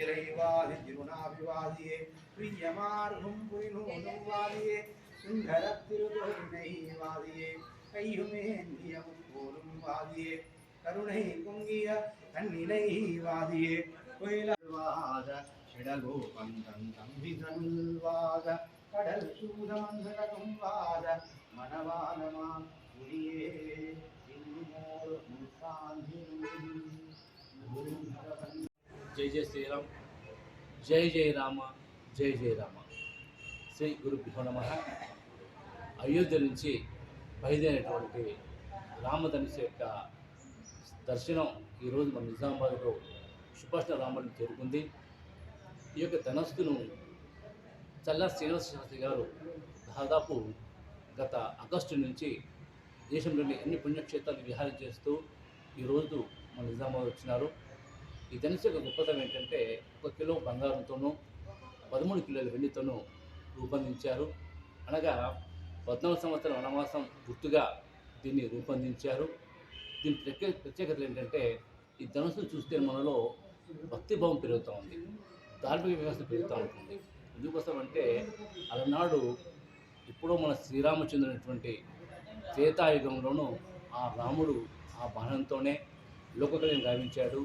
चिरैवादिरुणाभिवादिये प्रियमार्हुं पुरिनूनं वादिये सुन्दरतिरुतोरिणैवादिये कैयुमेन्दियं पूर्वं वादिये करुणै कुङ्गिय तन्निलैवादिये कोयलवाद षडगोपं तं विधनुल्वाद கடல் சூதமந்தகம் வாத மனவானமா புரியே இன்னுமோர் జై జై శ్రీరామ్, జై జై రామ, జై జై రామ. శ్రీ గురుభ్యో నమః. అయోధ్య నుంచి బయలుదేరినటువంటి రామధనుసు యొక్క దర్శనం ఈరోజు మన నిజామాబాద్లో సుభాష్ రాముడిని చేరుకుంది. ఈ యొక్క ధనస్సును చల్లా శ్రీనివాస శాస్త్రి గారు దాదాపు గత ఆగస్టు నుంచి దేశంలోని అన్ని పుణ్యక్షేత్రాలు విహారం చేస్తూ ఈరోజు మన నిజామాబాద్ వచ్చినారు. ఈ ధనుసు యొక్క గొప్పతనం ఏంటంటే 1 కిలో బంగారంతోనూ 13 కిలోల వెండితోనూ రూపొందించారు. అనగా 14 సంవత్సరాల వనవాసం గుర్తుగా దీన్ని రూపొందించారు. దీని ప్రత్యేకతలు ఏంటంటే ఈ ధనుసును చూస్తే మనలో భక్తిభావం పెరుగుతూ ఉంది, ధార్మిక వ్యవస్థ పెరుగుతూ ఉంటుంది. ఎందుకోసం అంటే అలనాడు ఇప్పుడు మన శ్రీరామచంద్రునటువంటి త్రేతాయుగంలోనూ ఆ రాముడు ఆ బాణంతోనే లోక కళ్యాణం గావించాడు.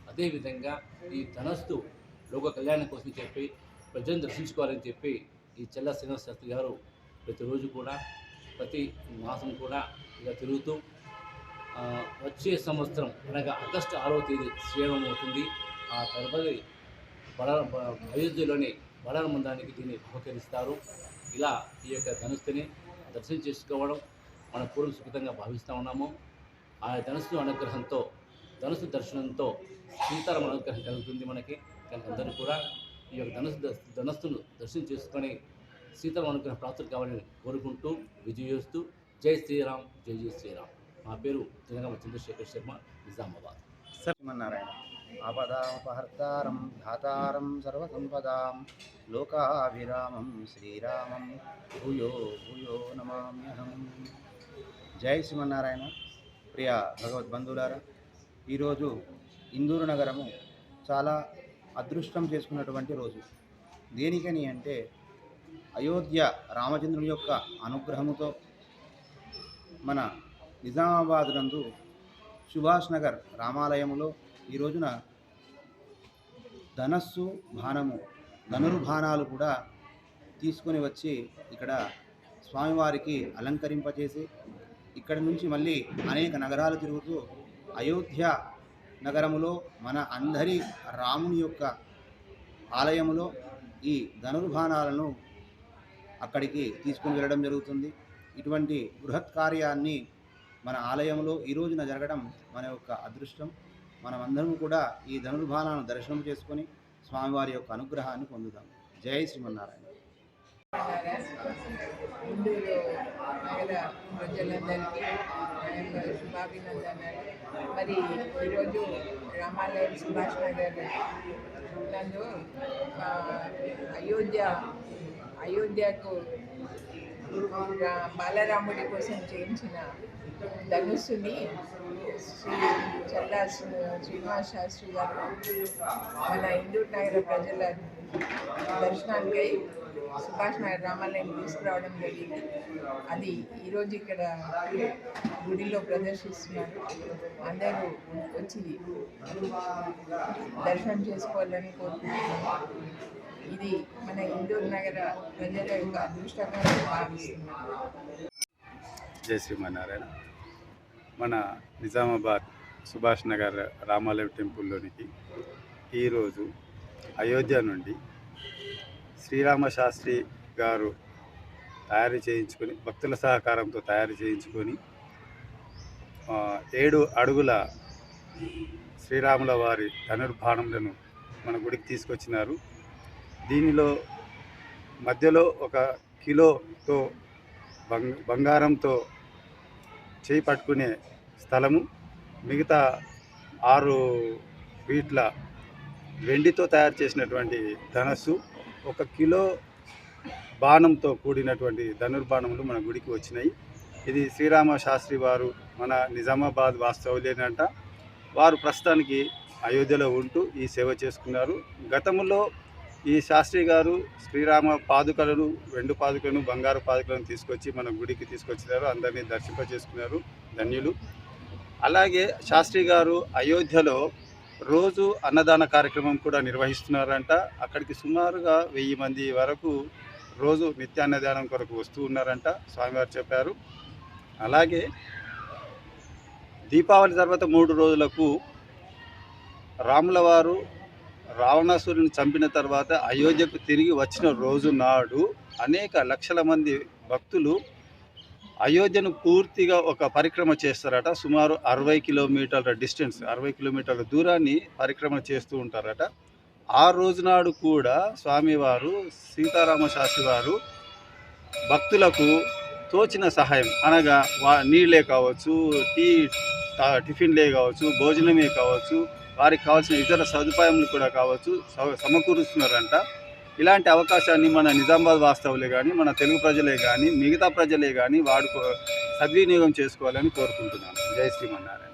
అదేవిధంగా ఈ ధనస్సు లోక కళ్యాణం కోసం చెప్పి ప్రజలను దర్శించుకోవాలని చెప్పి ఈ చల్లా శ్రీనివాస శాస్త్రి గారు ప్రతిరోజు కూడా ప్రతి మాసం కూడా ఇలా తిరుగుతూ వచ్చే సంవత్సరం అనగా ఆగస్టు 6వ తేదీ శ్రీరామం అవుతుంది. ఆ తదుపరి అయోధ్యలోని బడాల మందానికి దీన్ని బహుకరిస్తారు. ఇలా ఈ యొక్క ధనుస్సుని దర్శనం చేసుకోవడం మన పూర్వం సుఖితంగా భావిస్తూ ఉన్నాము. ఆ ధనుస్సు అనుగ్రహంతో, ధనుస్సు దర్శనంతో సీతారామ అనుగ్రహం కలుగుతుంది మనకి. కనుక అందరూ కూడా ఈ యొక్క ధనస్సును దర్శనం చేసుకొని సీతారామ అనుగ్రహం ప్రాప్తులు కావాలని కోరుకుంటూ విజయోస్తూ. జై శ్రీరామ్, జై జై శ్రీరామ్. మా పేరు జనగామ చంద్రశేఖర్ శర్మ, నిజామాబాద్. శ్రీమన్నారాయణ. ఆపదాపహర్తారం ధాతారం సర్వసంపదాం లోకాభిరామం శ్రీరామం భూయో భూయో నమామ్యహం. జై శ్రీమన్నారాయణ. ప్రియ భగవద్బంధువులారా, ఈరోజు ఇందూరు నగరము చాలా అదృష్టం చేసుకున్నటువంటి రోజు. దేనికని అంటే అయోధ్య రామచంద్రుని యొక్క అనుగ్రహముతో మన నిజామాబాద్ నందు సుభాష్ నగర్ రామాలయములో ఈ రోజున ధనస్సు బాణము, ధనుర్బాణాలు కూడా తీసుకొని వచ్చి ఇక్కడ స్వామివారికి అలంకరింపచేసి ఇక్కడి నుంచి మళ్ళీ అనేక నగరాలు తిరుగుతూ అయోధ్య నగరములో మన అందరి రాముని యొక్క ఆలయములో ఈ ధనుర్బాణాలను అక్కడికి తీసుకుని వెళ్ళడం జరుగుతుంది. ఇటువంటి బృహత్ కార్యాన్ని మన ఆలయంలో ఈ రోజున జరగడం మన యొక్క అదృష్టం. మనమందరం కూడా ఈ ధనుర్బాణాలను దర్శనం చేసుకొని స్వామివారి యొక్క అనుగ్రహాన్ని పొందుదాం. జై శ్రీమన్నారాయణ. ఇందూరు నగర ప్రజలందరికీ శుభాభినందనలు. మరి ఈరోజు రామాలయం సుభాష్ నగర్ నందు అయోధ్యకు బాలరాముడి కోసం చేయించిన ధనుస్సుని శ్రీ చల్లా శ్రీనివాస శాస్త్రి గారు మన ఇందూరు నగర ప్రజల దర్శనానికై సుభాష్ నగర్ రామాలయం తీసుకురావడం జరిగింది. అది ఈరోజు ఇక్కడ గుడిలో ప్రదర్శిస్తున్నారు. అందరూ వచ్చి దర్శనం చేసుకోవాలని కోరుకుంటున్నాను. ఇది మన ఇందూరు నగర ప్రజల యొక్క అదృష్టంగా భావిస్తున్నారు. జై శ్రీమన్నారాయణ. మన నిజామాబాద్ సుభాష్ నగర్ రామాలయం టెంపుల్లోనికి ఈరోజు అయోధ్య నుండి శ్రీరామ శాస్త్రి గారు తయారు చేయించుకొని, భక్తుల సహకారంతో తయారు చేయించుకొని 7 అడుగుల శ్రీరాముల వారి ధనుర్బాణములను మన గుడికి తీసుకొచ్చినారు. దీనిలో మధ్యలో 1 కిలోతో బంగారంతో చేయి పట్టుకునే స్థలము, మిగతా 6 ఫీట్ల వెండితో తయారు చేసినటువంటి ధనస్సు, 1 కిలో బాణంతో కూడినటువంటి ధనుర్బాణములు మన గుడికి వచ్చినాయి. ఇది శ్రీరామ శాస్త్రి వారు మన నిజామాబాద్ వాస్తవ్యులేనంట. వారు ప్రస్తుతానికి అయోధ్యలో ఉంటూ ఈ సేవ చేసుకున్నారు. గతంలో ఈ శాస్త్రి గారు శ్రీరామ పాదుకలను, వెండి పాదుకలను, బంగారు పాదుకలను తీసుకొచ్చి మన గుడికి తీసుకొచ్చినారు. అందరినీ దర్శింపజేసుకున్నారు, ధన్యులు. అలాగే శాస్త్రి గారు అయోధ్యలో రోజు అన్నదాన కార్యక్రమం కూడా నిర్వహిస్తున్నారంట. అక్కడికి సుమారుగా 1000 మంది వరకు రోజు నిత్యాన్నదానం కొరకు వస్తూ ఉన్నారంట, స్వామివారు చెప్పారు. అలాగే దీపావళి తర్వాత 3 రోజులకు రాముల వారు రావణాసురుని చంపిన తర్వాత అయోధ్యకు తిరిగి వచ్చిన రోజు నాడు అనేక లక్షల మంది భక్తులు అయోధ్యను పూర్తిగా ఒక పరిక్రమ చేస్తారట. సుమారు 60 కిలోమీటర్ల డిస్టెన్స్, 60 కిలోమీటర్ల దూరాన్ని పరిక్రమ చేస్తూ ఉంటారట. ఆ రోజు నాడు కూడా స్వామివారు సీతారామ శాస్త్రి వారు భక్తులకు తోచిన సహాయం అనగా నీళ్ళే కావచ్చు, టిఫిన్లే కావచ్చు, భోజనమే కావచ్చు, వారికి కావాల్సిన ఇతర సదుపాయములు కూడా కావచ్చు సమకూరుస్తున్నారంట. ఇలాంటి అవకాశాన్ని మన నిజామాబాద్ వాస్తవులే కానీ, మన తెలుగు ప్రజలే కానీ, మిగతా ప్రజలే కానీ సద్వినియోగం చేసుకోవాలని కోరుకుంటున్నాను. జై శ్రీమన్నారాయణ.